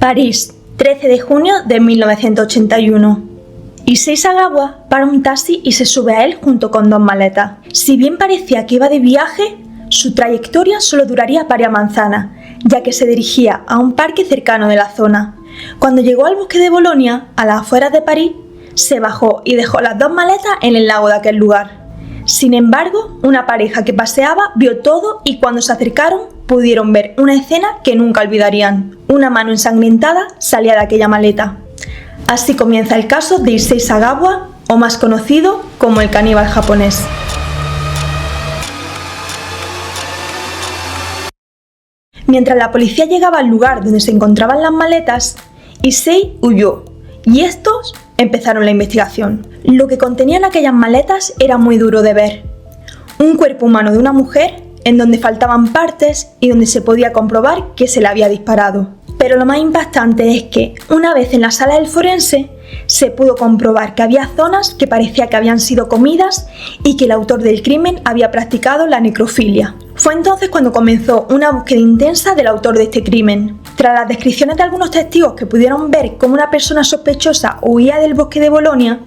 París, 13 de junio de 1981. Issei Sagawa para un taxi y se sube a él junto con 2 maletas. Si bien parecía que iba de viaje, su trayectoria solo duraría varias manzanas, ya que se dirigía a un parque cercano de la zona. Cuando llegó al bosque de Bolonia, a las afueras de París, se bajó y dejó las 2 maletas en el lago de aquel lugar. Sin embargo, una pareja que paseaba vio todo y cuando se acercaron pudieron ver una escena que nunca olvidarían. Una mano ensangrentada salía de aquella maleta. Así comienza el caso de Issei Sagawa, o más conocido como el caníbal japonés. Mientras la policía llegaba al lugar donde se encontraban las maletas, Issei huyó y estos empezaron la investigación. Lo que contenían aquellas maletas era muy duro de ver. Un cuerpo humano de una mujer en donde faltaban partes y donde se podía comprobar que se le había disparado. Pero lo más impactante es que, una vez en la sala del forense, se pudo comprobar que había zonas que parecía que habían sido comidas y que el autor del crimen había practicado la necrofilia. Fue entonces cuando comenzó una búsqueda intensa del autor de este crimen. Tras las descripciones de algunos testigos que pudieron ver cómo una persona sospechosa huía del bosque de Bolonia,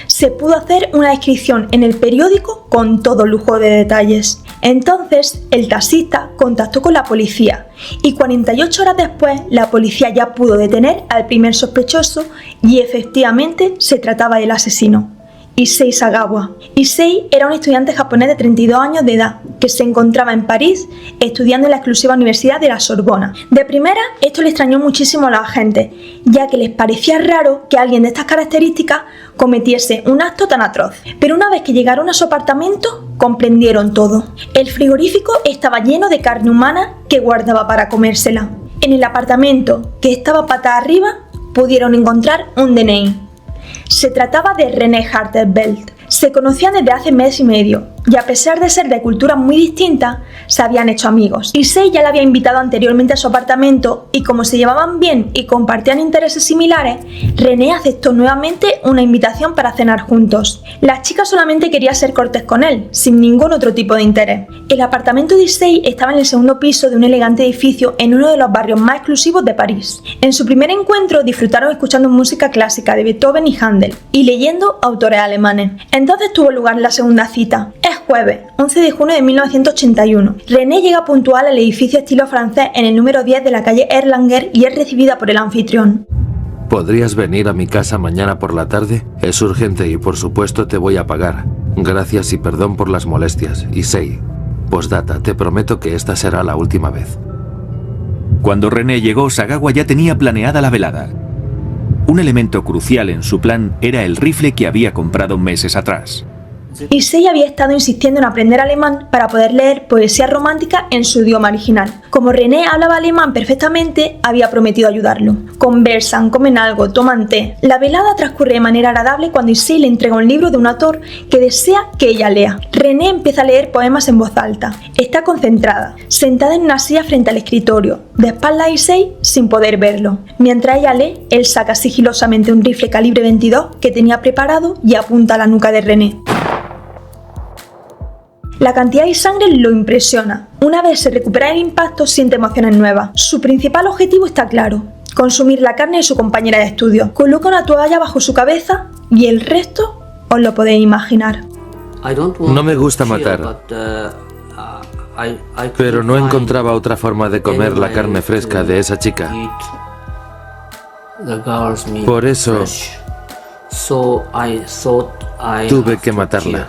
se pudo hacer una descripción en el periódico con todo lujo de detalles. Entonces, el taxista contactó con la policía y 48 horas después, la policía ya pudo detener al primer sospechoso y efectivamente se trataba del asesino, Issei Sagawa. Issei era un estudiante japonés de 32 años de edad que se encontraba en París estudiando en la exclusiva Universidad de la Sorbona. De primera, esto le extrañó muchísimo a los agentes, ya que les parecía raro que alguien de estas características cometiese un acto tan atroz. Pero una vez que llegaron a su apartamento, comprendieron todo. El frigorífico estaba lleno de carne humana que guardaba para comérsela. En el apartamento, que estaba patas arriba, pudieron encontrar un DNI. Se trataba de René Hartenbelt. Se conocían desde hace mes y medio y a pesar de ser de culturas muy distintas, se habían hecho amigos. Issei ya la había invitado anteriormente a su apartamento y como se llevaban bien y compartían intereses similares, René aceptó nuevamente una invitación para cenar juntos. La chica solamente quería ser cortés con él, sin ningún otro tipo de interés. El apartamento de Issei estaba en el segundo piso de un elegante edificio en uno de los barrios más exclusivos de París. En su primer encuentro disfrutaron escuchando música clásica de Beethoven y Händel y leyendo autores alemanes. Entonces tuvo lugar la segunda cita. Es jueves, 11 de junio de 1981. René llega puntual al edificio estilo francés en el número 10 de la calle Erlanger y es recibida por el anfitrión. ¿Podrías venir a mi casa mañana por la tarde? Es urgente y por supuesto te voy a pagar. Gracias y perdón por las molestias. Issei. Postdata, te prometo que esta será la última vez. Cuando René llegó, Sagawa ya tenía planeada la velada. Un elemento crucial en su plan era el rifle que había comprado meses atrás. Issei había estado insistiendo en aprender alemán para poder leer poesía romántica en su idioma original. Como René hablaba alemán perfectamente, había prometido ayudarlo. Conversan, comen algo, toman té. La velada transcurre de manera agradable cuando Issei le entrega un libro de un autor que desea que ella lea. René empieza a leer poemas en voz alta. Está concentrada, sentada en una silla frente al escritorio, de espaldas a Issei sin poder verlo. Mientras ella lee, él saca sigilosamente un rifle calibre 22 que tenía preparado y apunta a la nuca de René. La cantidad de sangre lo impresiona. Una vez se recupera el impacto, siente emociones nuevas. Su principal objetivo está claro: consumir la carne de su compañera de estudio. Coloca una toalla bajo su cabeza y el resto os lo podéis imaginar. No me gusta matar, pero no encontraba otra forma de comer la carne fresca de esa chica. Por eso tuve que matarla.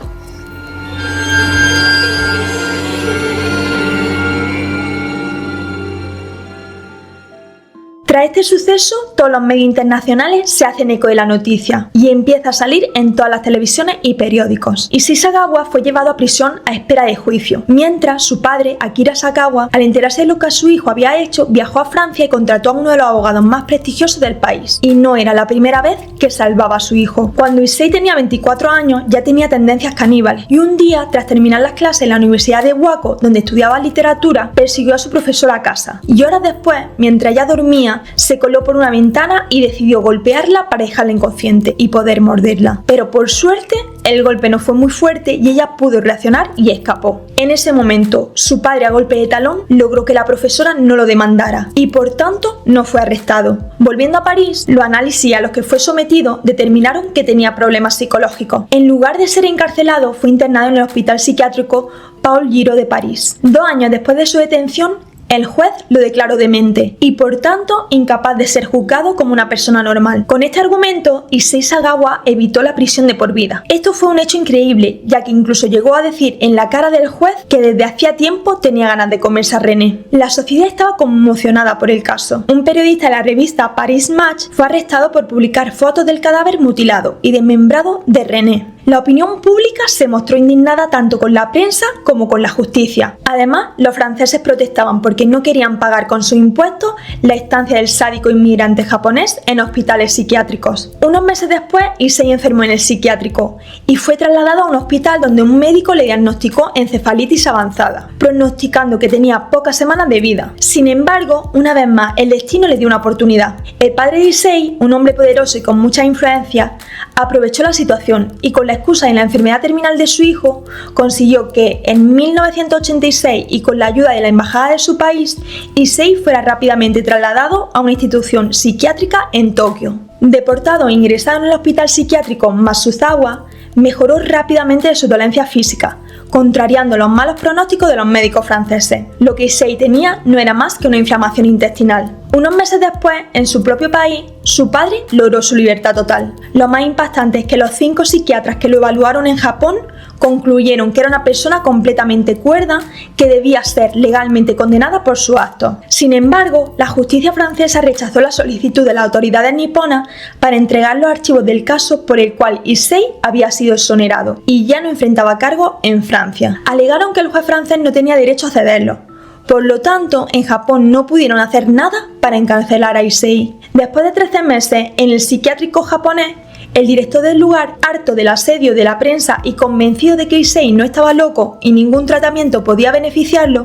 Tras este suceso, todos los medios internacionales se hacen eco de la noticia y empieza a salir en todas las televisiones y periódicos. Issei Sagawa fue llevado a prisión a espera de juicio, mientras su padre, Akira Sagawa, al enterarse de lo que su hijo había hecho, viajó a Francia y contrató a uno de los abogados más prestigiosos del país. Y no era la primera vez que salvaba a su hijo. Cuando Issei tenía 24 años, ya tenía tendencias caníbales y un día, tras terminar las clases en la Universidad de Waco, donde estudiaba literatura, persiguió a su profesora a casa. Y horas después, mientras ella dormía, Se coló por una ventana y decidió golpearla para dejarla inconsciente y poder morderla. Pero por suerte, el golpe no fue muy fuerte y ella pudo reaccionar y escapó. En ese momento, su padre, a golpe de talón, logró que la profesora no lo demandara y por tanto no fue arrestado. Volviendo a París, los análisis a los que fue sometido determinaron que tenía problemas psicológicos. En lugar de ser encarcelado, fue internado en el hospital psiquiátrico Paul Giraud de París. 2 años después de su detención, el juez lo declaró demente y por tanto incapaz de ser juzgado como una persona normal. Con este argumento, Issei Sagawa evitó la prisión de por vida. Esto fue un hecho increíble, ya que incluso llegó a decir en la cara del juez que desde hacía tiempo tenía ganas de comerse a René. La sociedad estaba conmocionada por el caso. Un periodista de la revista Paris Match fue arrestado por publicar fotos del cadáver mutilado y desmembrado de René. La opinión pública se mostró indignada tanto con la prensa como con la justicia. Además, los franceses protestaban porque no querían pagar con sus impuestos la estancia del sádico inmigrante japonés en hospitales psiquiátricos. Unos meses después, Issei enfermó en el psiquiátrico y fue trasladado a un hospital donde un médico le diagnosticó encefalitis avanzada, pronosticando que tenía pocas semanas de vida. Sin embargo, una vez más, el destino le dio una oportunidad. El padre de Issei, un hombre poderoso y con mucha influencia, aprovechó la situación y con la excusa de la enfermedad terminal de su hijo, consiguió que en 1986 y con la ayuda de la embajada de su país, Issei fuera rápidamente trasladado a una institución psiquiátrica en Tokio. Deportado e ingresado en el hospital psiquiátrico Masuzawa, mejoró rápidamente de su dolencia física, contrariando los malos pronósticos de los médicos franceses. Lo que Issei tenía no era más que una inflamación intestinal. Unos meses después, en su propio país, su padre logró su libertad total. Lo más impactante es que los 5 psiquiatras que lo evaluaron en Japón concluyeron que era una persona completamente cuerda que debía ser legalmente condenada por sus actos. Sin embargo, la justicia francesa rechazó la solicitud de las autoridades niponas para entregar los archivos del caso por el cual Issei había sido exonerado y ya no enfrentaba cargos en Francia. Alegaron que el juez francés no tenía derecho a cederlo. Por lo tanto, en Japón no pudieron hacer nada para encarcelar a Issei. Después de 13 meses en el psiquiátrico japonés, el director del lugar, harto del asedio de la prensa y convencido de que Issei no estaba loco y ningún tratamiento podía beneficiarlo,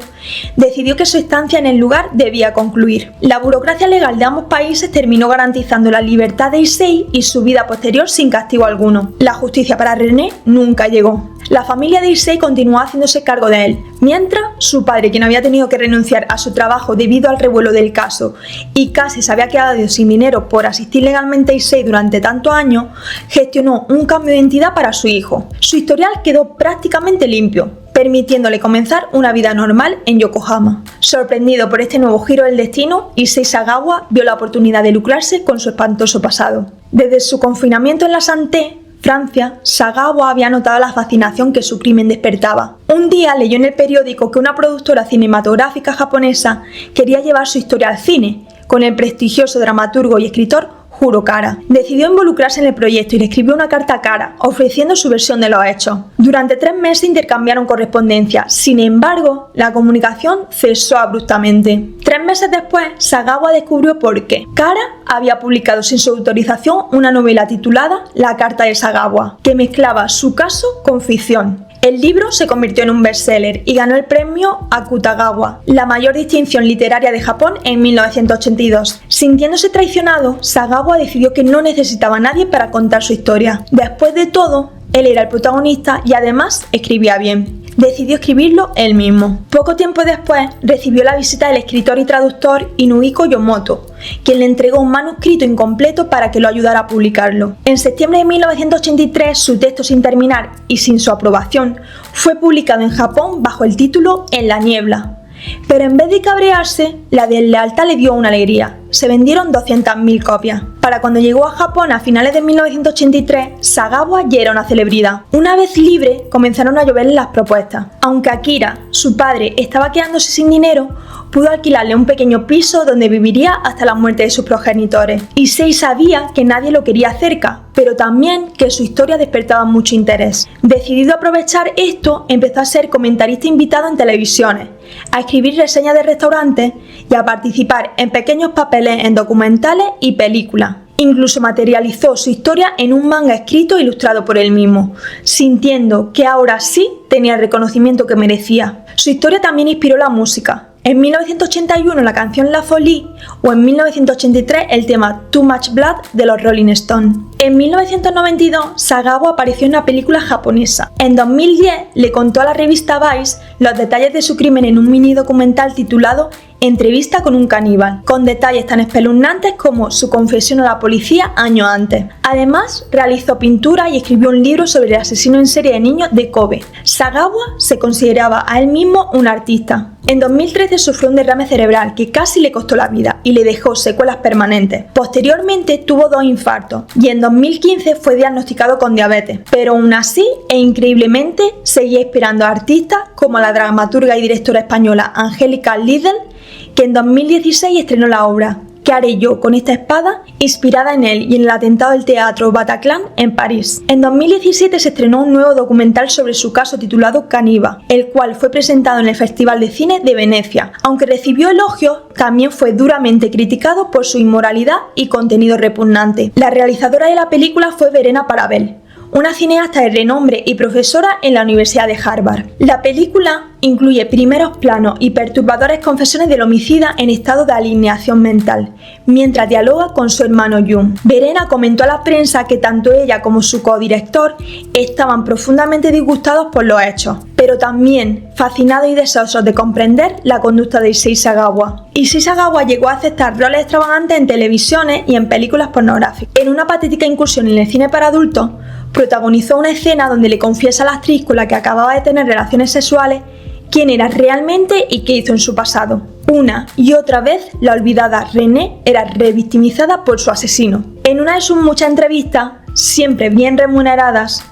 decidió que su estancia en el lugar debía concluir. La burocracia legal de ambos países terminó garantizando la libertad de Issei y su vida posterior sin castigo alguno. La justicia para René nunca llegó. La familia de Issei continuó haciéndose cargo de él, mientras su padre, quien había tenido que renunciar a su trabajo debido al revuelo del caso y casi se había quedado sin dinero por asistir legalmente a Issei durante tantos años, gestionó un cambio de identidad para su hijo. Su historial quedó prácticamente limpio, permitiéndole comenzar una vida normal en Yokohama. Sorprendido por este nuevo giro del destino, Issei Sagawa vio la oportunidad de lucrarse con su espantoso pasado. Desde su confinamiento en la Santé, Francia, Sagawa había notado la fascinación que su crimen despertaba. Un día leyó en el periódico que una productora cinematográfica japonesa quería llevar su historia al cine, con el prestigioso dramaturgo y escritor Juro Kara. Decidió involucrarse en el proyecto y le escribió una carta a Kara, ofreciendo su versión de los hechos. Durante 3 meses intercambiaron correspondencia, sin embargo, la comunicación cesó abruptamente. 3 meses después, Sagawa descubrió por qué. Kara había publicado sin su autorización una novela titulada La Carta de Sagawa, que mezclaba su caso con ficción. El libro se convirtió en un bestseller y ganó el premio Akutagawa, la mayor distinción literaria de Japón, en 1982. Sintiéndose traicionado, Sagawa decidió que no necesitaba a nadie para contar su historia. Después de todo, él era el protagonista y además escribía bien. Decidió escribirlo él mismo. Poco tiempo después, recibió la visita del escritor y traductor Inuhiko Yomoto, quien le entregó un manuscrito incompleto para que lo ayudara a publicarlo. En septiembre de 1983, su texto sin terminar y sin su aprobación fue publicado en Japón bajo el título En la niebla. Pero en vez de cabrearse, la deslealtad le dio una alegría. Se vendieron 200.000 copias. Para cuando llegó a Japón a finales de 1983, Sagawa ya era una celebridad. Una vez libre, comenzaron a lloverle las propuestas. Aunque Akira, su padre, estaba quedándose sin dinero, pudo alquilarle un pequeño piso donde viviría hasta la muerte de sus progenitores. Issei sabía que nadie lo quería cerca, pero también que su historia despertaba mucho interés. Decidido a aprovechar esto, empezó a ser comentarista invitado en televisiones, a escribir reseñas de restaurantes y a participar en pequeños papeles en documentales y películas. Incluso materializó su historia en un manga escrito e ilustrado por él mismo, sintiendo que ahora sí tenía el reconocimiento que merecía. Su historia también inspiró la música, En 1981 la canción La Folie o en 1983 el tema Too Much Blood de los Rolling Stones. En 1992 Sagawa apareció en una película japonesa. En 2010 le contó a la revista Vice los detalles de su crimen en un mini documental titulado Entrevista con un caníbal, con detalles tan espeluznantes como su confesión a la policía años antes. Además, realizó pintura y escribió un libro sobre el asesino en serie de niños de Kobe. Sagawa se consideraba a él mismo un artista. En 2013 sufrió un derrame cerebral que casi le costó la vida y le dejó secuelas permanentes. Posteriormente tuvo 2 infartos y en 2015 fue diagnosticado con diabetes. Pero aún así e increíblemente seguía inspirando a artistas como la dramaturga y directora española Angélica Lidl, que en 2016 estrenó la obra ¿Qué haré yo con esta espada?, inspirada en él y en el atentado del teatro Bataclan en París. En 2017 se estrenó un nuevo documental sobre su caso titulado Caníbal, el cual fue presentado en el Festival de Cine de Venecia. Aunque recibió elogios, también fue duramente criticado por su inmoralidad y contenido repugnante. La realizadora de la película fue Verena Parabel, una cineasta de renombre y profesora en la Universidad de Harvard. La película incluye primeros planos y perturbadoras confesiones del homicida en estado de alineación mental, mientras dialoga con su hermano Jung. Verena comentó a la prensa que tanto ella como su codirector estaban profundamente disgustados por los hechos, pero también fascinados y deseosos de comprender la conducta de Issei Sagawa. Issei Sagawa llegó a aceptar roles extravagantes en televisiones y en películas pornográficas. En una patética incursión en el cine para adultos, protagonizó una escena donde le confiesa a la actriz con la que acababa de tener relaciones sexuales quién era realmente y qué hizo en su pasado. Una y otra vez, la olvidada René era revictimizada por su asesino. En una de sus muchas entrevistas, siempre bien remuneradas,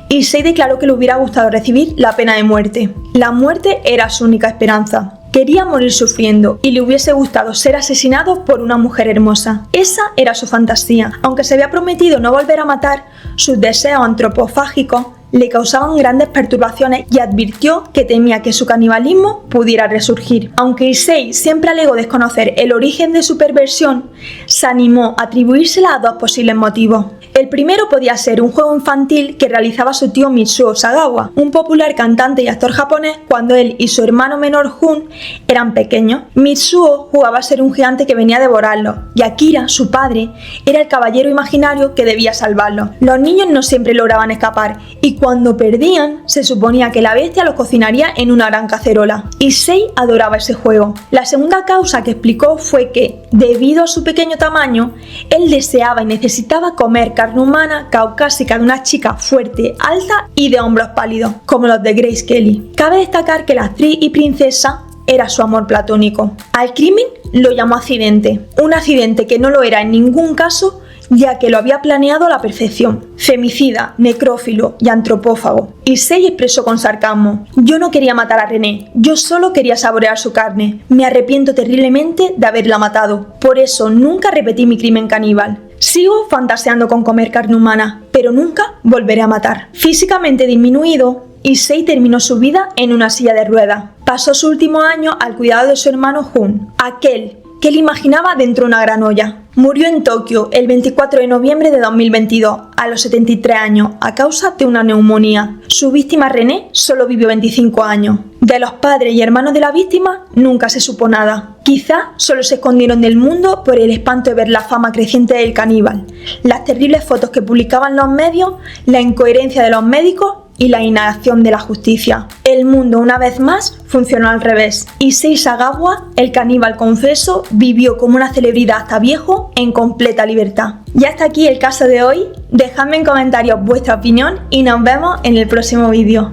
Issei declaró que le hubiera gustado recibir la pena de muerte. La muerte era su única esperanza. Quería morir sufriendo y le hubiese gustado ser asesinado por una mujer hermosa. Esa era su fantasía. Aunque se había prometido no volver a matar, sus deseos antropofágicos le causaban grandes perturbaciones y advirtió que temía que su canibalismo pudiera resurgir. Aunque Issei siempre alegó desconocer el origen de su perversión, se animó a atribuírsela a 2 posibles motivos. El primero podía ser un juego infantil que realizaba su tío Mitsuo Sagawa, un popular cantante y actor japonés, cuando él y su hermano menor Jun eran pequeños. Mitsuo jugaba a ser un gigante que venía a devorarlos, y Akira, su padre, era el caballero imaginario que debía salvarlos. Los niños no siempre lograban escapar, y cuando perdían, se suponía que la bestia los cocinaría en una gran cacerola. Issei adoraba ese juego. La segunda causa que explicó fue que, debido a su pequeño tamaño, él deseaba y necesitaba comer carne humana caucásica de una chica fuerte, alta y de hombros pálidos, como los de Grace Kelly. Cabe destacar que la actriz y princesa era su amor platónico. Al crimen lo llamó accidente, un accidente que no lo era en ningún caso, ya que lo había planeado a la perfección. Femicida, necrófilo y antropófago. Issei expresó con sarcasmo: yo no quería matar a René, yo solo quería saborear su carne. Me arrepiento terriblemente de haberla matado. Por eso nunca repetí mi crimen caníbal. Sigo fantaseando con comer carne humana, pero nunca volveré a matar. Físicamente disminuido, Issei terminó su vida en una silla de ruedas. Pasó su último año al cuidado de su hermano Jun, aquel que él imaginaba dentro de una gran olla. Murió en Tokio el 24 de noviembre de 2022, a los 73 años, a causa de una neumonía. Su víctima René solo vivió 25 años. De los padres y hermanos de la víctima nunca se supo nada. Quizá solo se escondieron del mundo por el espanto de ver la fama creciente del caníbal, las terribles fotos que publicaban los medios, la incoherencia de los médicos y la inacción de la justicia. El mundo, una vez más, funcionó al revés. Issei Sagawa, el caníbal confeso, vivió como una celebridad hasta viejo en completa libertad. Y hasta aquí el caso de hoy. Dejadme en comentarios vuestra opinión y nos vemos en el próximo vídeo.